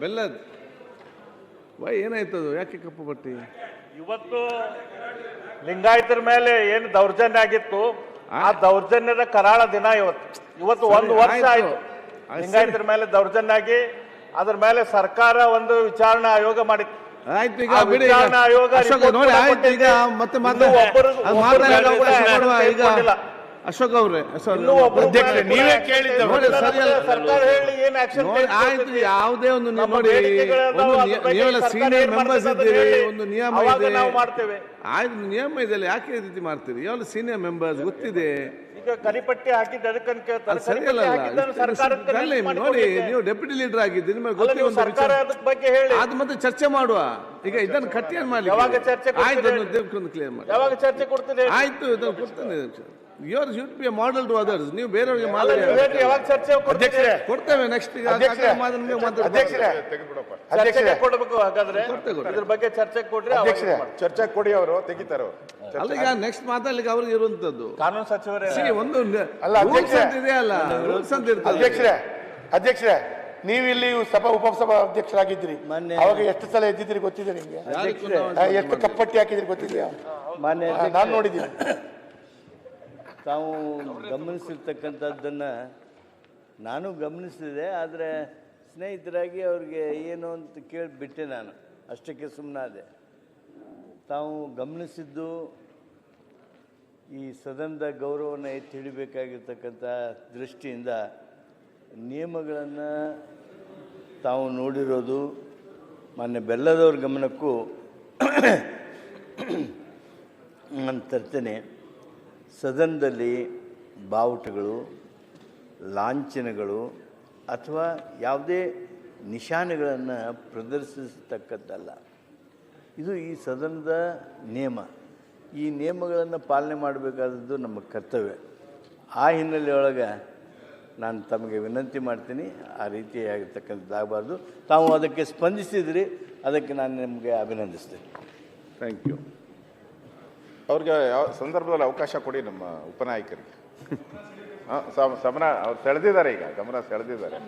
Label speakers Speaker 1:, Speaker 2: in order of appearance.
Speaker 1: ಬೆಲ್ಲದ ಏನಾಯ್ತದು, ಯಾಕೆ ಕಪ್ಪು ಪಟ್ಟಿ?
Speaker 2: ಇವತ್ತು ಲಿಂಗಾಯತರ ಮೇಲೆ ಏನು ದೌರ್ಜನ್ಯ ಆಗಿತ್ತು, ಆ ದೌರ್ಜನ್ಯದ ಕರಾಳ ದಿನ ಇವತ್ತು ಒಂದು ವರ್ಷ ಆಯ್ತು ಲಿಂಗಾಯತರ ಮೇಲೆ ದೌರ್ಜನ್ಯ ಆಗಿ. ಅದ್ರ ಮೇಲೆ ಸರ್ಕಾರ ಒಂದು ವಿಚಾರಣಾ ಆಯೋಗ ಮಾಡಿತ್ತು.
Speaker 1: ಆಯ್ತು, ಈಗ ಬಿಡಿ. ನೋಡಿ ಆಯ್ತು, ಈಗ ಮತ್ತೆ ಅಶೋಕ್ ಅವ್ರೆ,
Speaker 3: ನೀವೇ ಕೇಳಿದ್ದು
Speaker 1: ಆಯ್ತು, ಯಾವುದೇ ಒಂದು ನೋಡಿ, ನೀವೆಲ್ಲ ಸೀನಿಯರ್ ಮೆಂಬರ್ಸ್ ಇದ್ದೀರಿ, ಒಂದು ನಿಯಮ ಇದೆ,
Speaker 2: ಮಾಡ್ತೇವೆ.
Speaker 1: ಆಯ್ತು, ನಿಯಮ ಇದೆಲ್ಲ, ಯಾಕೆ ಈ ರೀತಿ ಮಾಡ್ತೀರಿ? ಯಾವಲ್ಲ ಸೀನಿಯರ್ ಮೆಂಬರ್ಸ್ ಗೊತ್ತಿದೆ.
Speaker 2: ಈಗ ಕರಿಪಟ್ಟಿ ಹಾಕಿದ್ದು ಅದಕ್ಕೆ
Speaker 1: ಸರಿಯಲ್ಲ. ನೋಡಿ, ನೀವು ಡೆಪ್ಯೂಟಿ ಲೀಡರ್ ಆಗಿದ್ದೀರಿ, ನಿಮಗೆ ಗೊತ್ತಿದೆ ಒಂದು ವಿಚಾರ.
Speaker 2: ಬಗ್ಗೆ ಹೇಳಿ,
Speaker 1: ಅದು ಮತ್ತೆ ಚರ್ಚೆ ಮಾಡುವ. ಈಗ ಇದನ್ನು ಕಟ್ಟಿ ಏನ್ ಮಾಡಿ, ಆಯ್ತು, ಅದನ್ನು ಕ್ಲಿಯರ್ ಮಾಡಿ.
Speaker 2: ಯಾವಾಗ ಚರ್ಚೆ ಕೊಡ್ತೀನಿ?
Speaker 1: ಆಯ್ತು, ಇದನ್ನು ಕೊಡ್ತೇನೆ. Your should be a model to others. ನೀವು ಬೇರೆಯವರಿಗೆ
Speaker 2: ಯಾವಾಗ ಚರ್ಚೆ
Speaker 1: ಕೊಡ್ತೇವೆ ನೆಕ್ಸ್ಟ್.
Speaker 2: ಕೊಡಬೇಕು, ಹಾಗಾದ್ರೆ ಇದ್ರ ಬಗ್ಗೆ ಚರ್ಚೆ ಕೊಡ್ರಿ,
Speaker 3: ಚರ್ಚೆ ಕೊಡಿ, ಅವರು ತೆಗಿತಾರೆ.
Speaker 1: ಅಲ್ಲ, ಈಗ ನೆಕ್ಸ್ಟ್ ಮಾತಾಡ್ಲಿಕ್ಕೆ ಅವ್ರಿಗೆ ಇರುವಂತದ್ದು
Speaker 2: ಕಾನೂನು ಸಚಿವರೇ
Speaker 1: ಒಂದು ರೂಲ್ಸ್ ಅಂತ ಇದೆಯಲ್ಲ, ರೂಲ್ಸ್ ಅಂತ ಇರ್ತದೆ.
Speaker 3: ಅಧ್ಯಕ್ಷರೇ, ನೀವು ಇಲ್ಲಿ ಉಪಸಭಾ ಅಧ್ಯಕ್ಷರಾಗಿದ್ದೀರಿ, ಅವಾಗ ಎಷ್ಟು ಸಲ ಎದ್ದಿದ್ದೀರಿ ಗೊತ್ತಿದೆ ನಿಮ್ಗೆ? ಎಷ್ಟು ಕಪ್ಪಟ್ಟಿ ಹಾಕಿದ್ರಿ ಗೊತ್ತಿದೆಯಾ? ನಾನು ನೋಡಿದ್ದೀನಿ.
Speaker 4: ತಾವು ಗಮನಿಸಿರ್ತಕ್ಕಂಥದ್ದನ್ನು ನಾನು ಗಮನಿಸಿದೆ, ಆದರೆ ಸ್ನೇಹಿತರಾಗಿ ಅವ್ರಿಗೆ ಏನು ಅಂತ ಕೇಳಿಬಿಟ್ಟೆ, ನಾನು ಅಷ್ಟಕ್ಕೆ ಸುಮ್ಮನಾದೆ. ತಾವು ಗಮನಿಸಿದ್ದು ಈ ಸದನದ ಗೌರವವನ್ನು ಎತ್ತಿ ಹಿಡಿಬೇಕಾಗಿರ್ತಕ್ಕಂಥ ದೃಷ್ಟಿಯಿಂದ ನಿಯಮಗಳನ್ನು ತಾವು ನೋಡಿರೋದು ಮಾನ್ಯ ಬೆಲ್ಲದವ್ರ ಗಮನಕ್ಕೂ ನಾನು ತರ್ತೇನೆ. ಸದನದಲ್ಲಿ ಬಾವುಟಗಳು, ಲಾಂಛನಗಳು ಅಥವಾ ಯಾವುದೇ ನಿಶಾನೆಗಳನ್ನು ಪ್ರದರ್ಶಿಸತಕ್ಕದ್ದಲ್ಲ. ಇದು ಈ ಸದನದ ನಿಯಮ. ಈ ನಿಯಮಗಳನ್ನು ಪಾಲನೆ ಮಾಡಬೇಕಾದದ್ದು ನಮ್ಮ ಕರ್ತವ್ಯ. ಆ ಹಿನ್ನೆಲೆಯೊಳಗೆ ನಾನು ತಮಗೆ ವಿನಂತಿ ಮಾಡ್ತೀನಿ, ಆ ರೀತಿಯಾಗಿರ್ತಕ್ಕಂಥದ್ದಾಗಬಾರ್ದು. ತಾವು ಅದಕ್ಕೆ ಸ್ಪಂದಿಸಿದ್ರಿ, ಅದಕ್ಕೆ ನಾನು ನಿಮಗೆ ಅಭಿನಂದಿಸ್ತೇನೆ.
Speaker 1: Thank you.
Speaker 3: ಅವ್ರಿಗೆ ಯಾವ ಸಂದರ್ಭದಲ್ಲಿ ಅವಕಾಶ ಕೊಡಿ ನಮ್ಮ ಉಪನಾಯಕರಿಗೆ. ಸಮನ ಅವ್ರು ಸೆಳೆದಿದ್ದಾರೆ, ಈಗ ಗಮನ ಸೆಳೆದಿದ್ದಾರೆ.